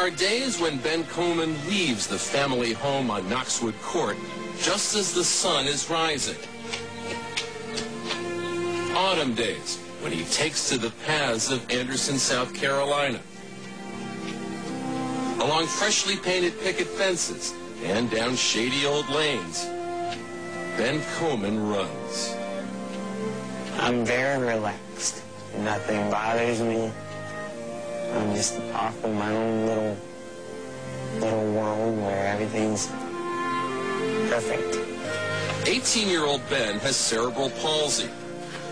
are days when Ben Comen leaves the family home on Knoxwood Court just as the sun is rising. Autumn days when he takes to the paths of Anderson, South Carolina. Along freshly painted picket fences and down shady old lanes, Ben Comen runs. I'm very relaxed. Nothing bothers me. I'm just off in my own little world where everything's perfect. 18-year-old Ben has cerebral palsy.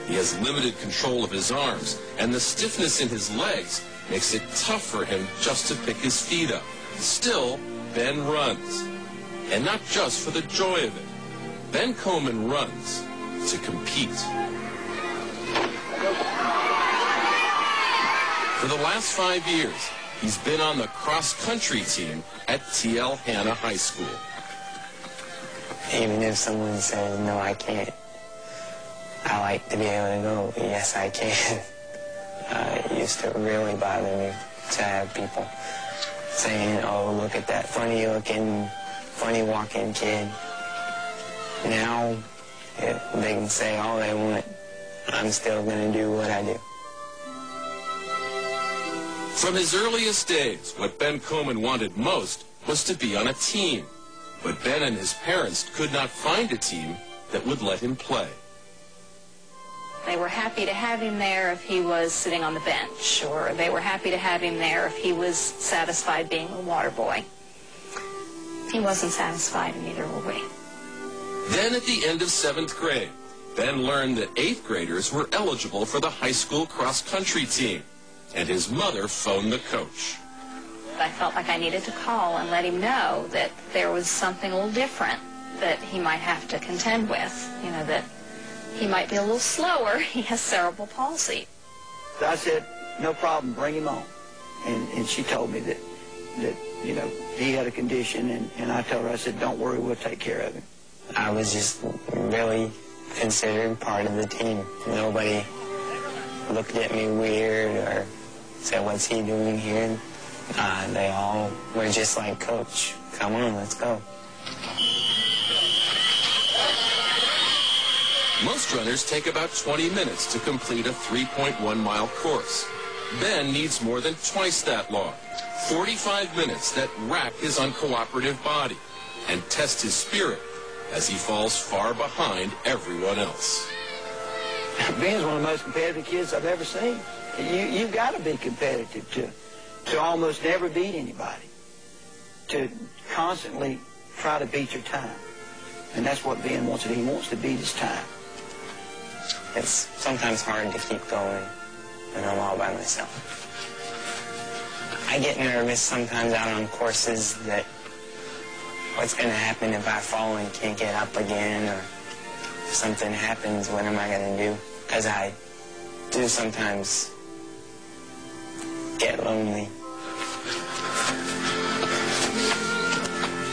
He has limited control of his arms, and the stiffness in his legs makes it tough for him just to pick his feet up. Still, Ben runs. And not just for the joy of it. Ben Comen runs to compete. For the last 5 years, he's been on the cross-country team at T.L. Hanna High School. Even if someone says, no, I can't, I like to be able to go, yes, I can. It used to really bother me to have people saying, oh, look at that funny-looking, funny-walking kid. Now, they can say all they want. I'm still going to do what I do. From his earliest days, what Ben Comen wanted most was to be on a team. But Ben and his parents could not find a team that would let him play. They were happy to have him there if he was sitting on the bench, or they were happy to have him there if he was satisfied being a water boy. He wasn't satisfied, and neither were we. Then at the end of 7th grade, Ben learned that 8th graders were eligible for the high school cross-country team, and his mother phoned the coach. I felt like I needed to call and let him know that there was something a little different that he might have to contend with, you know, that he might be a little slower. He has cerebral palsy. So I said, no problem, bring him on. And she told me that you know, he had a condition, and I told her, I said, don't worry, we'll take care of him. I was just really considered part of the team. Nobody looked at me weird or said, what's he doing here? They all were just like, Coach, come on, let's go. Most runners take about 20 minutes to complete a 3.1-mile course. Ben needs more than twice that long, 45 minutes that rack his uncooperative body and test his spirit as he falls far behind everyone else. Ben's one of the most competitive kids I've ever seen. You've got to be competitive to almost never beat anybody, to constantly try to beat your time. And that's what Ben wants to do. He wants to beat his time. It's sometimes hard to keep going when I'm all by myself. I get nervous sometimes out on courses that what's going to happen if I fall and can't get up again, or if something happens, what am I going to do? Because I do sometimes get lonely.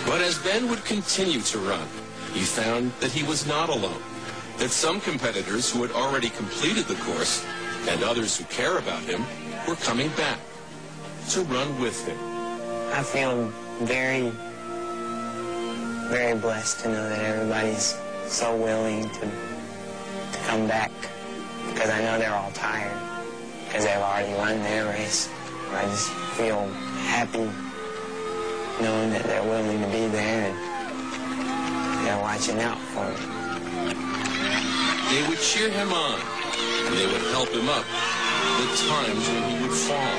But as Ben would continue to run, he found that he was not alone, that some competitors who had already completed the course and others who care about him were coming back to run with him. I feel very, very blessed to know that everybody's so willing to come back, because I know they're all tired because they've already run their race. I just feel happy knowing that they're willing to be there and they're watching out for me. They would cheer him on, and they would help him up the times when he would fall.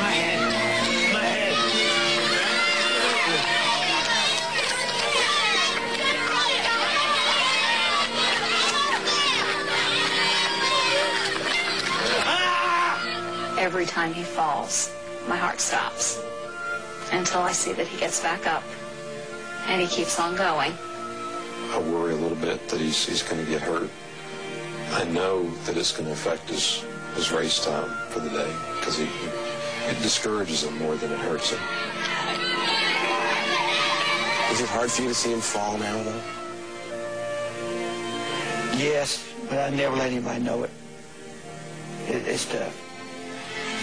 My head. Every time he falls, my heart stops until I see that he gets back up and he keeps on going. I worry a little bit that he's going to get hurt. I know that it's going to affect his race time for the day, because it discourages him more than it hurts him. Is it hard for you to see him fall now, though? Yes, but I never let anybody know it. It's tough.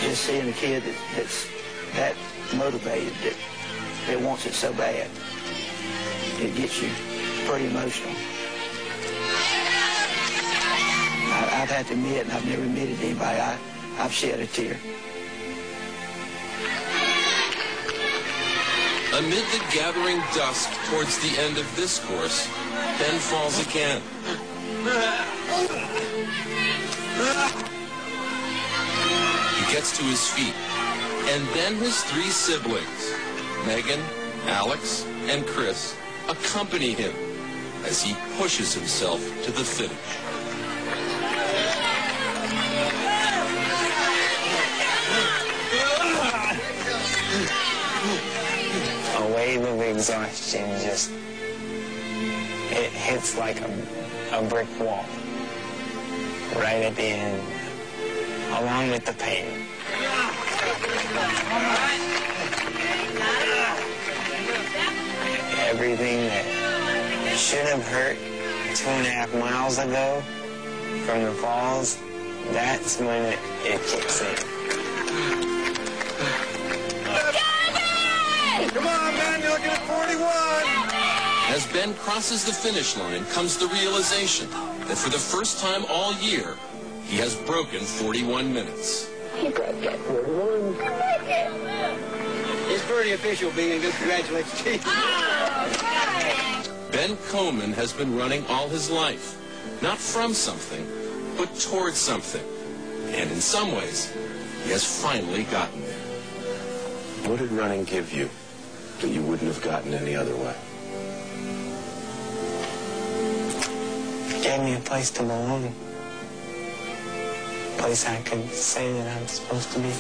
just seeing a kid that's that motivated, that wants it so bad, it gets you pretty emotional. I've had to admit, and I've never admitted to anybody, I've shed a tear. Amid the gathering dusk towards the end of this course, Ben falls again. He gets to his feet, and then his three siblings, Megan, Alex, and Chris, accompany him as he pushes himself to the finish. A wave of exhaustion just, it hits like a brick wall right at the end, along with the pain. Everything that should have hurt 2.5 miles ago from the falls, that's when it kicks in. Come on, man, you're looking at 41. As Ben crosses the finish line comes the realization that for the first time all year, he has broken 41 minutes. He broke that 41. It's pretty official, being good. Congratulations, Chief. Ben Comen has been running all his life, not from something, but towards something. And in some ways, he has finally gotten there. What did running give you that you wouldn't have gotten any other way? It gave me a place to belong. A place I could say that I'm supposed to be.